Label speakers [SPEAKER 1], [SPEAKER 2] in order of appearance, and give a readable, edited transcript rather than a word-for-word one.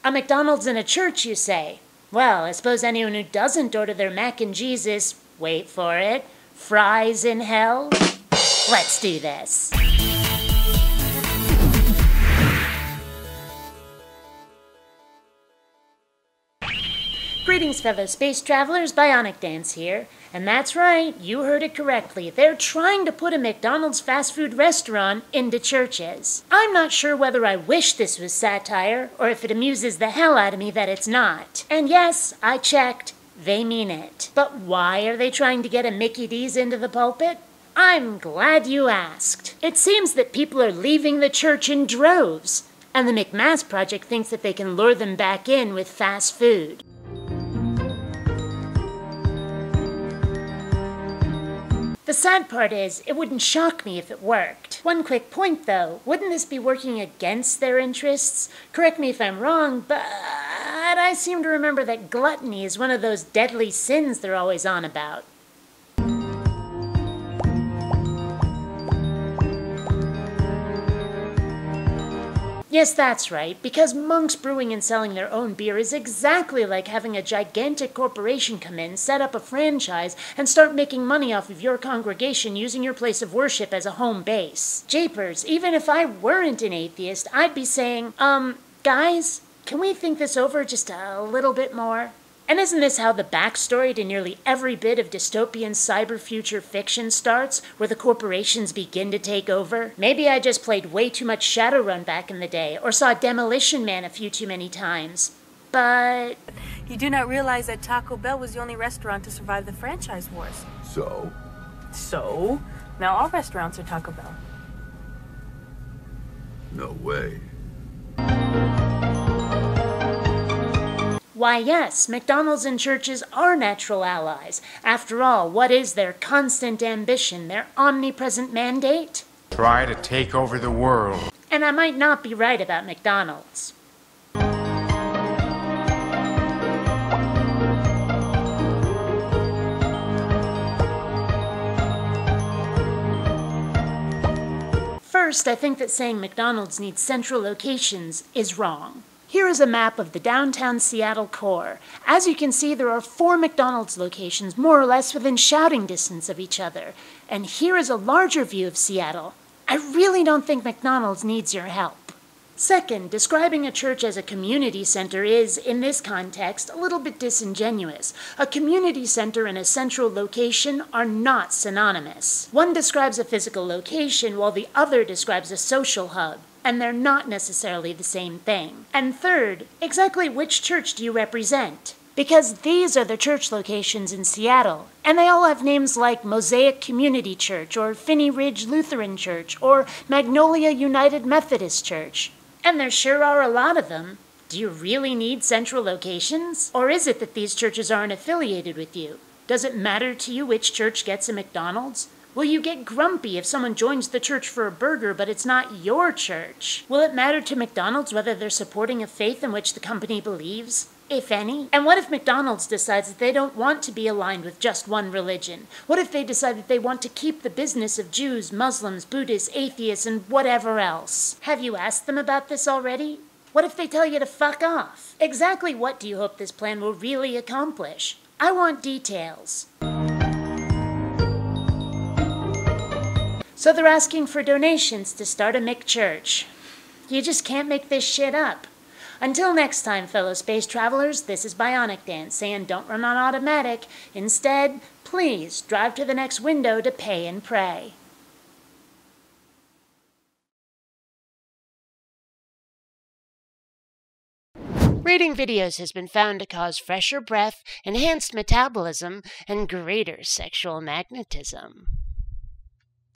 [SPEAKER 1] A McDonald's in a church, you say? Well, I suppose anyone who doesn't order their mac and cheese is, wait for it, fries in hell? Let's do this. Greetings, fellow space travelers, BionicDance here. And that's right, you heard it correctly. They're trying to put a McDonald's fast food restaurant into churches. I'm not sure whether I wish this was satire, or if it amuses the hell out of me that it's not. And yes, I checked, they mean it. But why are they trying to get a Mickey D's into the pulpit? I'm glad you asked. It seems that people are leaving the church in droves, and the McMass Project thinks that they can lure them back in with fast food. The sad part is, it wouldn't shock me if it worked. One quick point though, wouldn't this be working against their interests? Correct me if I'm wrong, but I seem to remember that gluttony is one of those deadly sins they're always on about. Yes, that's right, because monks brewing and selling their own beer is exactly like having a gigantic corporation come in, set up a franchise, and start making money off of your congregation using your place of worship as a home base. Japers, even if I weren't an atheist, I'd be saying, guys, can we think this over just a little bit more? And isn't this how the backstory to nearly every bit of dystopian cyber future fiction starts, where the corporations begin to take over? Maybe I just played way too much Shadowrun back in the day, or saw Demolition Man a few too many times. But
[SPEAKER 2] you do not realize that Taco Bell was the only restaurant to survive the franchise wars. So? Now all restaurants are Taco Bell.
[SPEAKER 3] No way.
[SPEAKER 1] why yes, McDonald's and churches are natural allies. After all, what is their constant ambition, their omnipresent mandate?
[SPEAKER 4] Try to take over the world.
[SPEAKER 1] And I might not be right about McDonald's. First, I think that saying McDonald's needs central locations is wrong. Here is a map of the downtown Seattle core. As you can see, there are 4 McDonald's locations more or less within shouting distance of each other. And here is a larger view of Seattle. I really don't think McDonald's needs your help. Second, describing a church as a community center is, in this context, a little bit disingenuous. A community center and a central location are not synonymous. One describes a physical location while the other describes a social hub, and they're not necessarily the same thing. And third, exactly which church do you represent? Because these are the church locations in Seattle, and they all have names like Mosaic Community Church, or Finney Ridge Lutheran Church, or Magnolia United Methodist Church. And there sure are a lot of them. Do you really need central locations? Or is it that these churches aren't affiliated with you? Does it matter to you which church gets a McDonald's? Will you get grumpy if someone joins the church for a burger but it's not your church? Will it matter to McDonald's whether they're supporting a faith in which the company believes? If any? And what if McDonald's decides that they don't want to be aligned with just one religion? What if they decide that they want to keep the business of Jews, Muslims, Buddhists, atheists, and whatever else? Have you asked them about this already? What if they tell you to fuck off? Exactly what do you hope this plan will really accomplish? I want details. So they're asking for donations to start a McChurch. You just can't make this shit up. Until next time, fellow space travelers, this is BionicDance saying don't run on automatic. Instead, please drive to the next window to pay and pray. Reading videos has been found to cause fresher breath, enhanced metabolism, and greater sexual magnetism.